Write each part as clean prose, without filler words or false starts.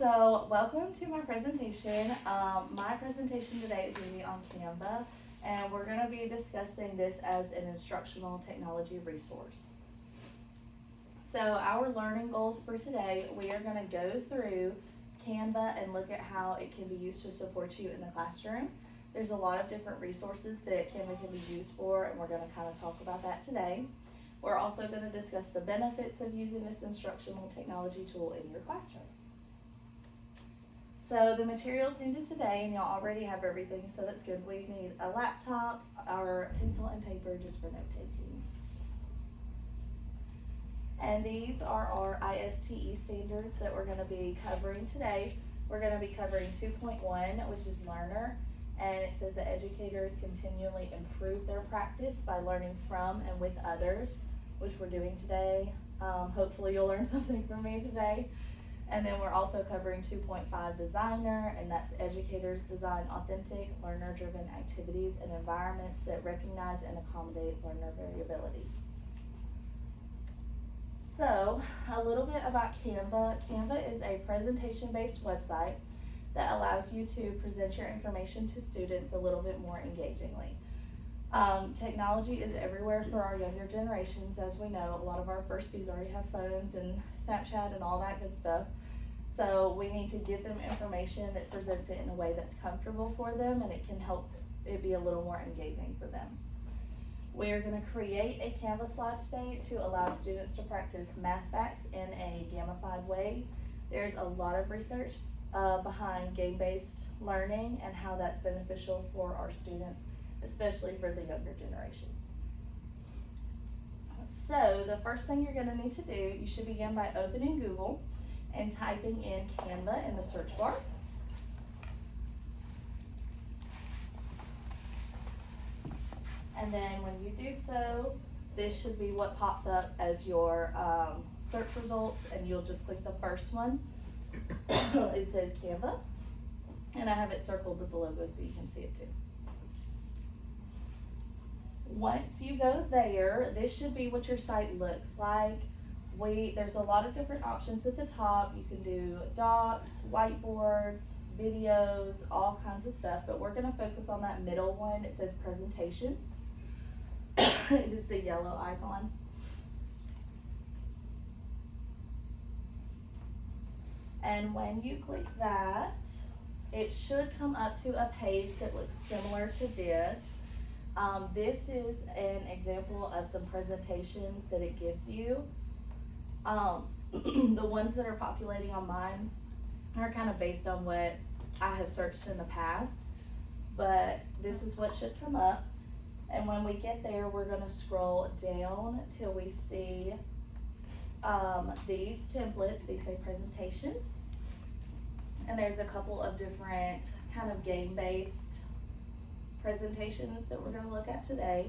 So, welcome to my presentation. My presentation today is going to be on Canva, and we're going to be discussing this as an instructional technology resource. So, our learning goals for today, we are going to go through Canva and look at how it can be used to support you in the classroom. There's a lot of different resources that Canva can be used for, and we're going to kind of talk about that today. We're also going to discuss the benefits of using this instructional technology tool in your classroom. So the materials needed today, and y'all already have everything, so that's good. We need a laptop, our pencil and paper just for note taking. And these are our ISTE standards that we're going to be covering today. We're going to be covering 2.1, which is learner, and it says that educators continually improve their practice by learning from and with others, which we're doing today. Hopefully you'll learn something from me today. And then we're also covering 2.5 designer, and that's educators design authentic, learner-driven activities and environments that recognize and accommodate learner variability. So, a little bit about Canva. Canva is a presentation-based website that allows you to present your information to students a little bit more engagingly. Technology is everywhere for our younger generations. As we know, a lot of our firsties already have phones and Snapchat and all that good stuff. So we need to give them information that presents it in a way that's comfortable for them, and it can help it be a little more engaging for them. We are going to create a Canvas slide today to allow students to practice math facts in a gamified way. There's a lot of research behind game-based learning and how that's beneficial for our students, especially for the younger generations. So the first thing you're going to need to do, you should begin by opening Google and typing in Canva in the search bar. And then when you do so, this should be what pops up as your search results, and you'll just click the first one. It says Canva, and I have it circled with the logo so you can see it too. Once you go there, this should be what your site looks like. There's a lot of different options at the top. You can do docs, whiteboards, videos, all kinds of stuff, but we're going to focus on that middle one. It says presentations. It is the yellow icon. And when you click that, it should come up to a page that looks similar to this. This is an example of some presentations that it gives you. The ones that are populating on mine are kind of based on what I have searched in the past, but this is what should come up. And when we get there, we're going to scroll down till we see these templates. These say presentations, and there's a couple of different kind of game-based presentations that we're going to look at today.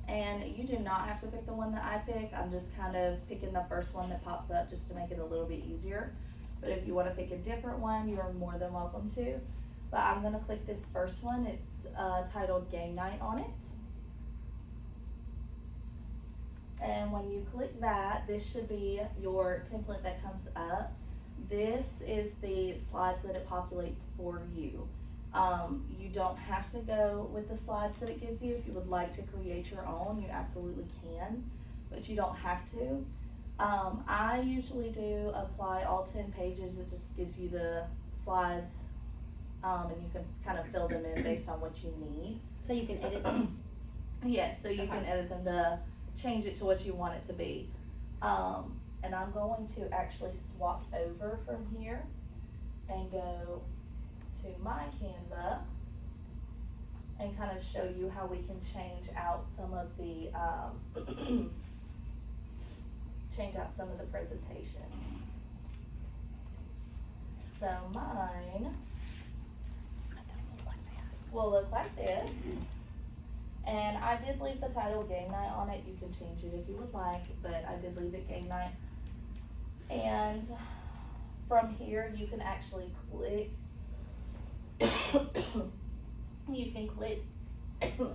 And you do not have to pick the one that I pick. I'm just kind of picking the first one that pops up just to make it a little bit easier. But if you want to pick a different one, you are more than welcome to. But I'm going to click this first one. It's titled Game Night on it. And when you click that, this should be your template that comes up. This is the slides that it populates for you. You don't have to go with the slides that it gives you. If you would like to create your own, you absolutely can, but you don't have to. I usually do apply all 10 pages. It just gives you the slides, and you can kind of fill them in based on what you need. So you can edit them? Yes, so you can edit them to change it to what you want it to be. And I'm going to actually swap over from here and go to my Canva and kind of show you how we can change out some of the presentation. So mine will look like this, and I did leave the title Game Night on it. You can change it if you would like, but I did leave it Game Night. And from here you can actually click you can click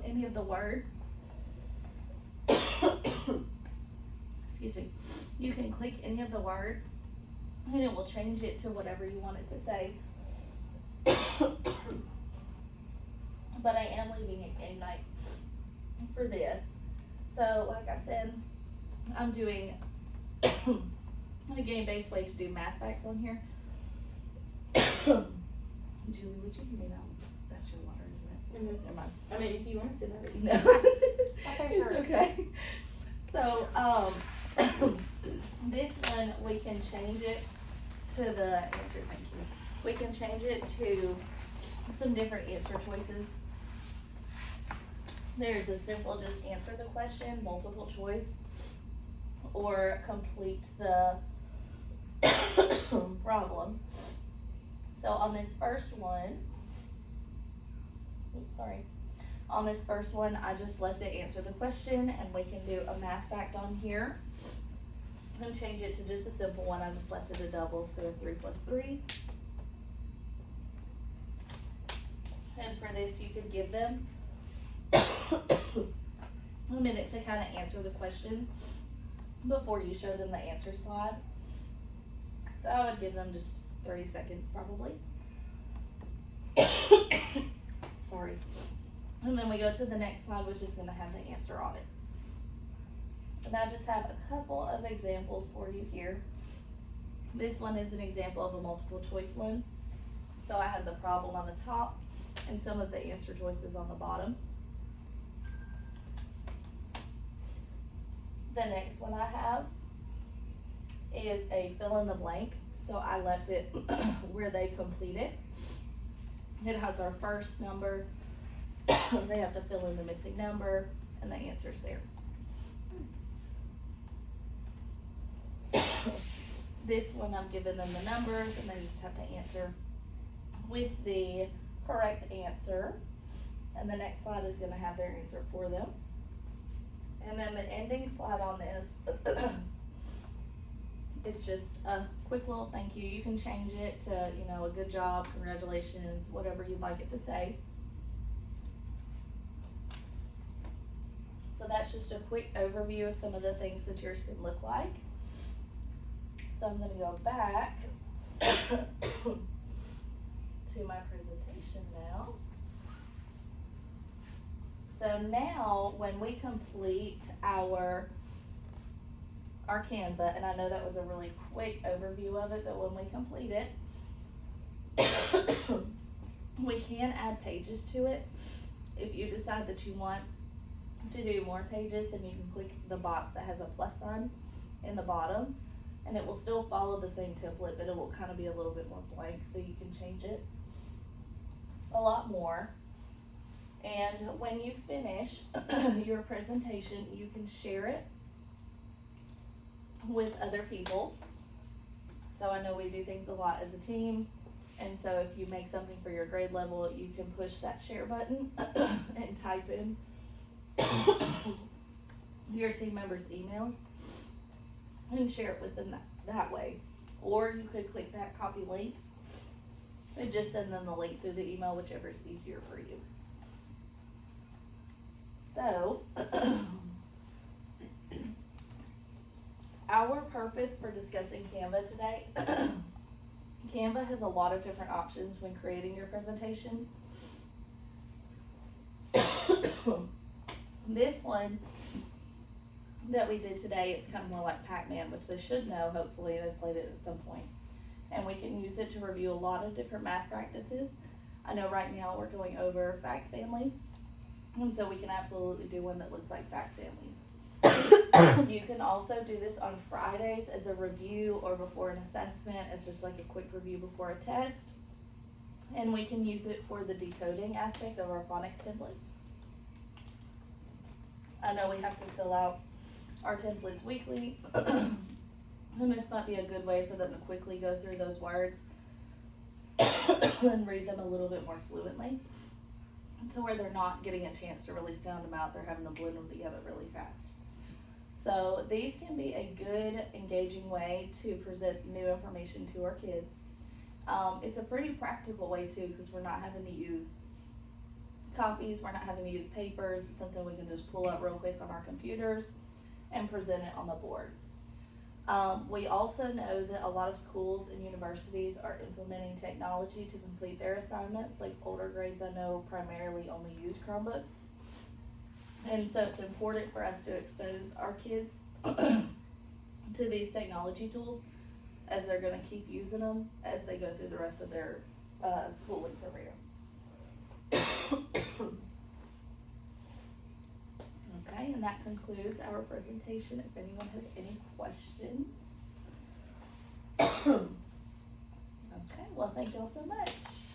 any of the words. Excuse me. You can click any of the words and it will change it to whatever you want it to say. But I am leaving it game night for this. So like I said, I'm doing a game-based way to do math facts on here. Julie, would you give me that? That's your water, isn't it? Never mind. I mean, if you want to sit over, No. there's yours. It's okay. So, this one, we can change it to the answer, thank you. We can change it to some different answer choices. There's a simple, just answer the question, multiple choice, or complete the problem. So on this first one, on this first one, I just left it answer the question, and we can do a math fact on here and change it to just a simple one. I just left it a double, so 3 plus 3. And for this, you could give them a minute to kind of answer the question before you show them the answer slide. So I would give them just 30 seconds probably. Sorry. And then we go to the next slide, which is going to have the answer on it. And I just have a couple of examples for you here. This one is an example of a multiple choice one. So I have the problem on the top and some of the answer choices on the bottom. The next one I have is a fill in the blank. So I left it where they complete it. It has our first number. They have to fill in the missing number and the answer's there. This one I'm giving them the numbers and they just have to answer with the correct answer. And the next slide is going to have their answer for them. And then the ending slide on this, it's just a quick little thank you. You can change it to, a good job, congratulations, whatever you'd like it to say. So that's just a quick overview of some of the things that yours can look like. So I'm going to go back to my presentation now. So now when we complete our Canva, and I know that was a really quick overview of it, but when we complete it, we can add pages to it. If you decide that you want to do more pages, then you can click the box that has a plus sign in the bottom, and it will still follow the same template, but it will kind of be a little bit more blank, so you can change it a lot more. And when you finish your presentation, you can share it with other people. So I know we do things a lot as a team, and so if you make something for your grade level, you can push that share button and type in your team members' emails and share it with them that way. Or you could click that copy link and just send them the link through the email, whichever is easier for you. So, our purpose for discussing Canva today, Canva has a lot of different options when creating your presentations. This one that we did today, it's kind of more like Pac-Man, which they should know, hopefully they've played it at some point. And we can use it to review a lot of different math practices. I know right now we're going over fact families, and so we can absolutely do one that looks like fact families. You can also do this on Fridays as a review or before an assessment, as just like a quick review before a test. And we can use it for the decoding aspect of our phonics templates. I know we have to fill out our templates weekly, and this might be a good way for them to quickly go through those words and read them a little bit more fluently, to where they're not getting a chance to really sound them out, they're having to blend them together really fast. So these can be a good, engaging way to present new information to our kids. It's a pretty practical way too, because we're not having to use copies, we're not having to use papers. It's something we can just pull up real quick on our computers and present it on the board. We also know that a lot of schools and universities are implementing technology to complete their assignments. Like older grades, I know primarily only use Chromebooks. And so it's important for us to expose our kids to these technology tools as they're gonna keep using them as they go through the rest of their schooling career. Okay, and that concludes our presentation. If anyone has any questions. Okay, well, thank y'all so much.